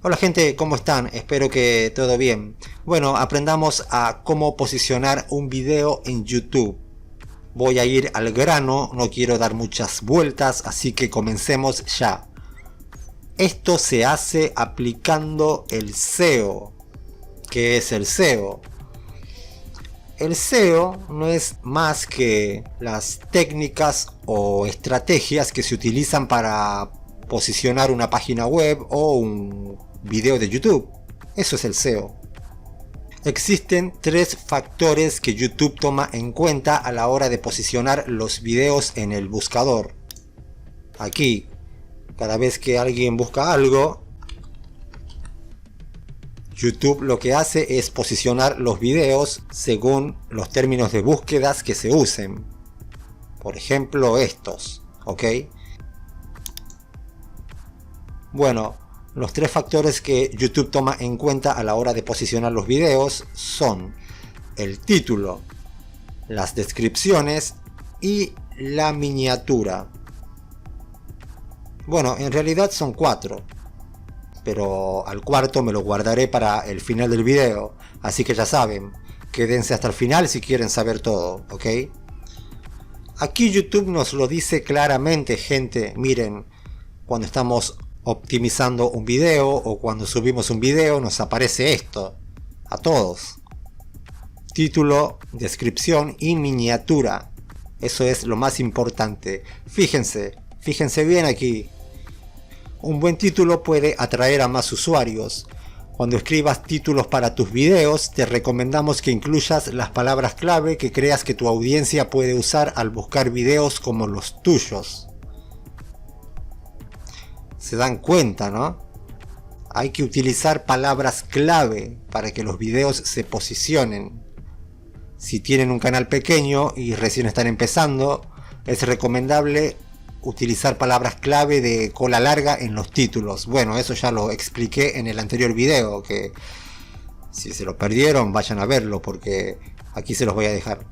Hola gente, ¿cómo están? Espero que todo bien. Bueno, aprendamos a cómo posicionar un video en YouTube. Voy a ir al grano, no quiero dar muchas vueltas, así que comencemos ya. Esto se hace aplicando el SEO. ¿Qué es el SEO? El SEO no es más que las técnicas o estrategias que se utilizan para posicionar una página web o un video de YouTube. Eso es el SEO. Existen tres factores que YouTube toma en cuenta a la hora de posicionar los videos en el buscador. Aquí, cada vez que alguien busca algo, YouTube lo que hace es posicionar los videos según los términos de búsquedas que se usen. Por ejemplo, estos, ¿ok? Bueno, los tres factores que YouTube toma en cuenta a la hora de posicionar los videos son el título, las descripciones y la miniatura. Bueno, en realidad son cuatro, pero al cuarto me lo guardaré para el final del video, así que ya saben, quédense hasta el final si quieren saber todo, ¿ok? Aquí YouTube nos lo dice claramente, gente. Miren, cuando estamos optimizando un video o cuando subimos un video nos aparece esto a todos: título, descripción y miniatura. Eso es lo más importante. Fíjense bien aquí. Un buen título puede atraer a más usuarios. Cuando escribas títulos para tus videos, te recomendamos que incluyas las palabras clave que creas que tu audiencia puede usar al buscar videos como los tuyos. Se dan cuenta, ¿no? Hay que utilizar palabras clave para que los videos se posicionen. Si tienen un canal pequeño y recién están empezando, es recomendable utilizar palabras clave de cola larga en los títulos. Bueno, eso ya lo expliqué en el anterior video, que si se lo perdieron vayan a verlo porque aquí se los voy a dejar.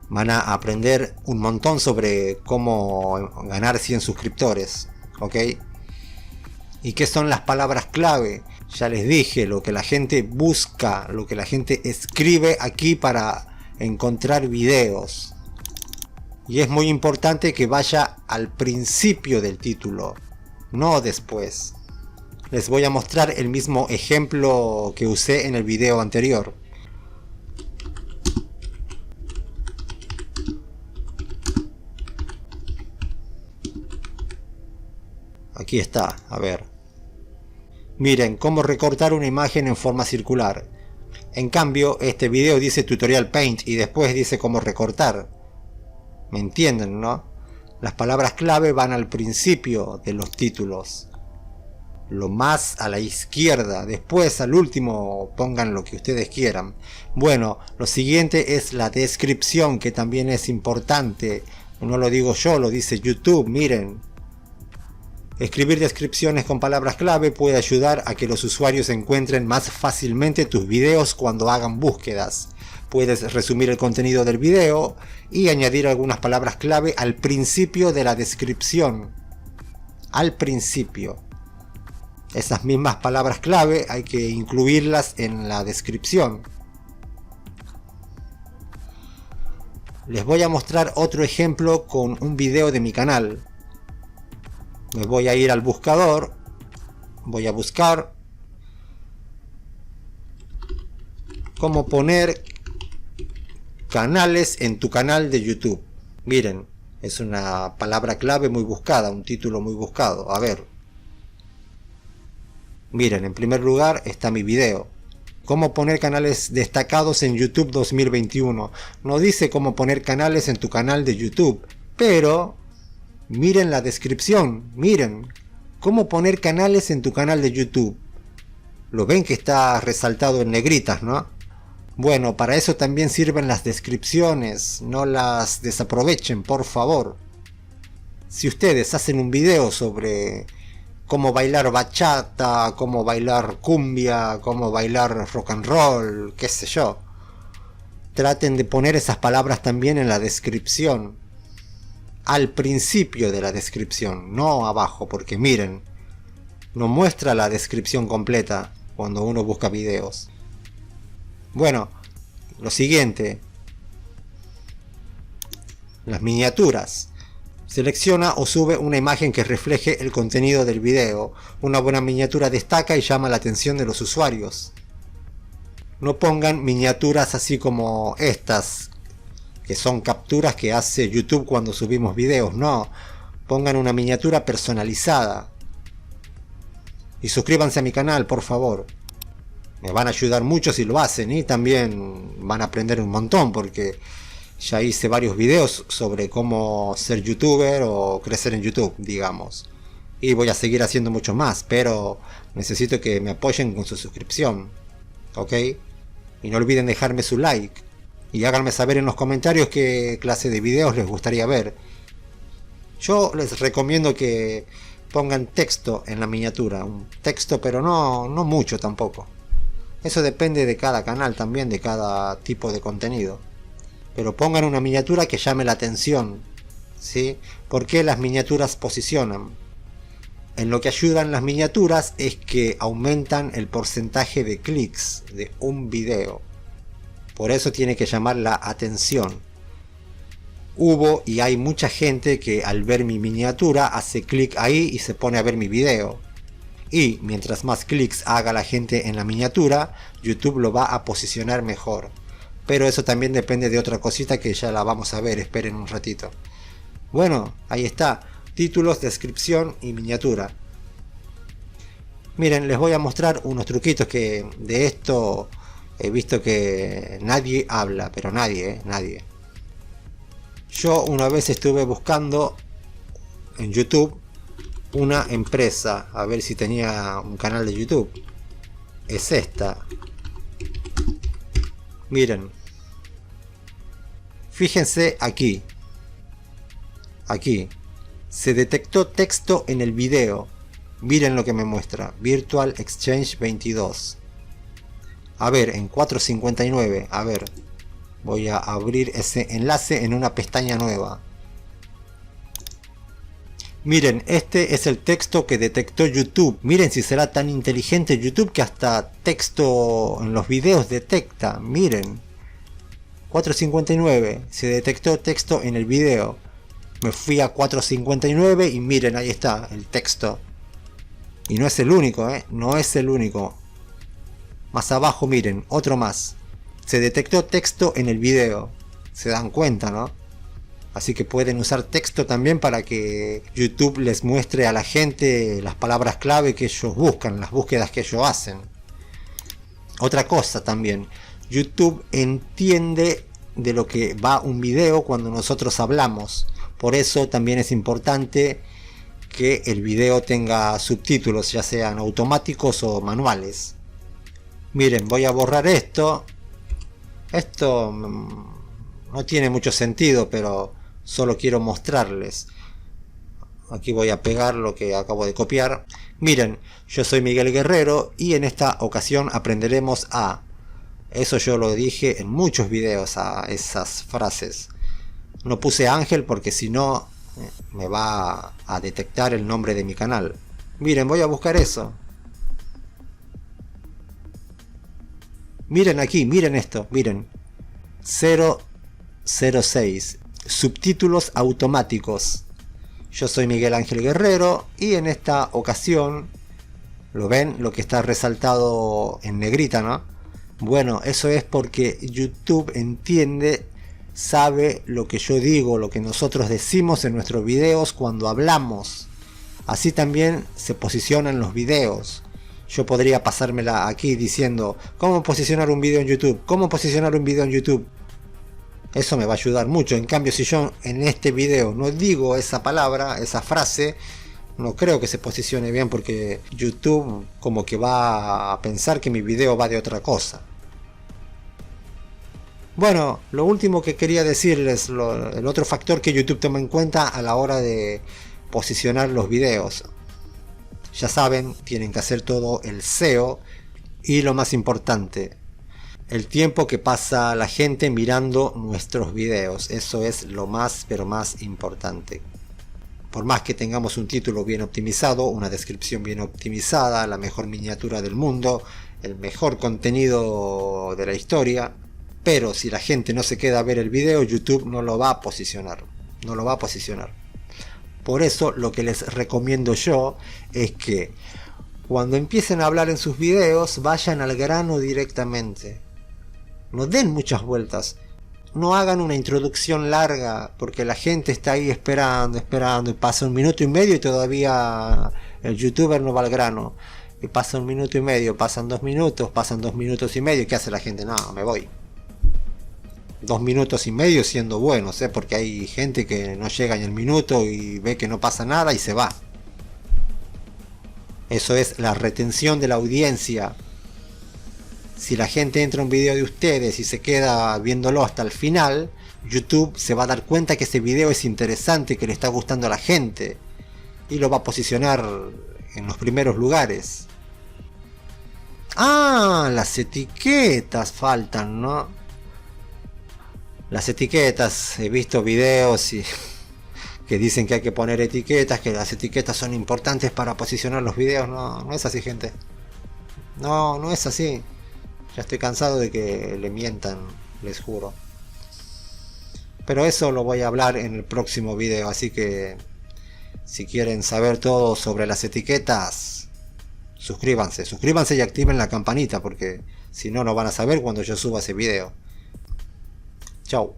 Van a aprender un montón sobre cómo ganar 100 suscriptores, ¿ok? ¿Y qué son las palabras clave? Ya les dije, lo que la gente busca, lo que la gente escribe aquí para encontrar videos. Y es muy importante que vaya al principio del título, no después. Les voy a mostrar el mismo ejemplo que usé en el video anterior. Aquí está, a ver. Miren, cómo recortar una imagen en forma circular. En cambio, este video dice Tutorial Paint y después dice cómo recortar. ¿Me entienden, no? Las palabras clave van al principio de los títulos, lo más a la izquierda. Después al último pongan lo que ustedes quieran. Bueno, lo siguiente es la descripción, que también es importante. No lo digo yo, lo dice YouTube. Miren, escribir descripciones con palabras clave puede ayudar a que los usuarios encuentren más fácilmente tus videos cuando hagan búsquedas. Puedes resumir el contenido del video y añadir algunas palabras clave al principio de la descripción. Al principio. Esas mismas palabras clave hay que incluirlas en la descripción. Les voy a mostrar otro ejemplo con un video de mi canal. Me voy a ir al buscador. Voy a buscar cómo poner canales en tu canal de YouTube. Miren, es una palabra clave muy buscada, un título muy buscado. A ver. Miren, en primer lugar está mi video. Cómo poner canales destacados en YouTube 2021. No dice cómo poner canales en tu canal de YouTube, pero miren la descripción. Miren, cómo poner canales en tu canal de YouTube. Lo ven que está resaltado en negritas, ¿no? Bueno, para eso también sirven las descripciones, no las desaprovechen, por favor. Si ustedes hacen un video sobre cómo bailar bachata, cómo bailar cumbia, cómo bailar rock and roll, qué sé yo, traten de poner esas palabras también en la descripción, al principio de la descripción, no abajo, porque miren, no muestra la descripción completa cuando uno busca videos. Bueno, lo siguiente, las miniaturas. Selecciona o sube una imagen que refleje el contenido del video. Una buena miniatura destaca y llama la atención de los usuarios. No pongan miniaturas así como estas, que son capturas que hace YouTube cuando subimos videos. No, pongan una miniatura personalizada. Y suscríbanse a mi canal, por favor. Me van a ayudar mucho si lo hacen, y también van a aprender un montón, porque ya hice varios videos sobre cómo ser youtuber o crecer en YouTube, digamos. Y voy a seguir haciendo mucho más, pero necesito que me apoyen con su suscripción. ¿Ok? Y no olviden dejarme su like. Y háganme saber en los comentarios qué clase de videos les gustaría ver. Yo les recomiendo que pongan texto en la miniatura. Un texto, pero no mucho tampoco. Eso depende de cada canal también, de cada tipo de contenido. Pero pongan una miniatura que llame la atención, ¿sí? ¿Por qué las miniaturas posicionan? En lo que ayudan las miniaturas es que aumentan el porcentaje de clics de un video. Por eso tiene que llamar la atención. Hubo y hay mucha gente que al ver mi miniatura hace clic ahí y se pone a ver mi video. Y mientras más clics haga la gente en la miniatura, YouTube lo va a posicionar mejor. Pero eso también depende de otra cosita que ya la vamos a ver, esperen un ratito. Bueno, ahí está, títulos, descripción y miniatura. Miren, les voy a mostrar unos truquitos que de esto he visto que nadie habla, pero nadie. Yo una vez estuve buscando en YouTube una empresa, a ver si tenía un canal de YouTube. Es esta. Miren, fíjense aquí, se detectó texto en el video. Miren lo que me muestra, Virtual Exchange 22. A ver, en 4.59, a ver, voy a abrir ese enlace en una pestaña nueva. Miren, este es el texto que detectó YouTube. Miren si será tan inteligente YouTube que hasta texto en los videos detecta. Miren. 4.59. Se detectó texto en el video. Me fui a 4.59 y miren, ahí está el texto. Y no es el único, no es el único. Más abajo miren, otro más. Se detectó texto en el video. Se dan cuenta, ¿no? Así que pueden usar texto también para que YouTube les muestre a la gente las palabras clave que ellos buscan, las búsquedas que ellos hacen. Otra cosa también, YouTube entiende de lo que va un video cuando nosotros hablamos. Por eso también es importante que el video tenga subtítulos, ya sean automáticos o manuales. Miren, voy a borrar esto. Esto no tiene mucho sentido, pero solo quiero mostrarles. Aquí voy a pegar lo que acabo de copiar. Miren, yo soy Miguel Guerrero y en esta ocasión aprenderemos a... Eso yo lo dije en muchos videos, a esas frases. No puse Ángel porque si no me va a detectar el nombre de mi canal. Miren, voy a buscar eso. Miren aquí, miren esto, miren. 006. Subtítulos automáticos. Yo soy Miguel Ángel Guerrero y en esta ocasión, ¿lo ven? Lo que está resaltado en negrita, ¿no? Bueno, eso es porque YouTube entiende, sabe lo que yo digo, lo que nosotros decimos en nuestros videos cuando hablamos. Así también se posicionan los videos. Yo podría pasármela aquí diciendo ¿cómo posicionar un video en YouTube? ¿Cómo posicionar un video en YouTube? Eso me va a ayudar mucho. En cambio, si yo en este video no digo esa palabra, esa frase, no creo que se posicione bien porque YouTube como que va a pensar que mi video va de otra cosa. Bueno, lo último que quería decirles, el otro factor que YouTube toma en cuenta a la hora de posicionar los videos. Ya saben, tienen que hacer todo el SEO y lo más importante, el tiempo que pasa la gente mirando nuestros videos. Eso es lo más, pero más importante. Por más que tengamos un título bien optimizado, una descripción bien optimizada, la mejor miniatura del mundo, el mejor contenido de la historia, pero si la gente no se queda a ver el video, YouTube no lo va a posicionar. No lo va a posicionar. Por eso lo que les recomiendo yo es que cuando empiecen a hablar en sus videos, vayan al grano directamente. No den muchas vueltas. No hagan una introducción larga, porque la gente está ahí esperando, y pasa 1 minuto y medio y todavía el youtuber no va al grano. Y pasa 1 minuto y medio, pasan 2 minutos, pasan 2 minutos y medio. ¿Qué hace la gente? No, me voy. 2 minutos y medio siendo buenos, porque hay gente que no llega ni el minuto y ve que no pasa nada y se va. Eso es la retención de la audiencia. Si la gente entra a un video de ustedes y se queda viéndolo hasta el final, YouTube se va a dar cuenta que ese video es interesante, que le está gustando a la gente, y lo va a posicionar en los primeros lugares. Ah, las etiquetas faltan, ¿no? Las etiquetas, he visto videos que dicen que hay que poner etiquetas, que las etiquetas son importantes para posicionar los videos. No, no es así, gente. No, no es así. Ya estoy cansado de que le mientan, les juro. Pero eso lo voy a hablar en el próximo video, así que si quieren saber todo sobre las etiquetas, suscríbanse y activen la campanita, porque si no, no van a saber cuando yo suba ese video. Chau.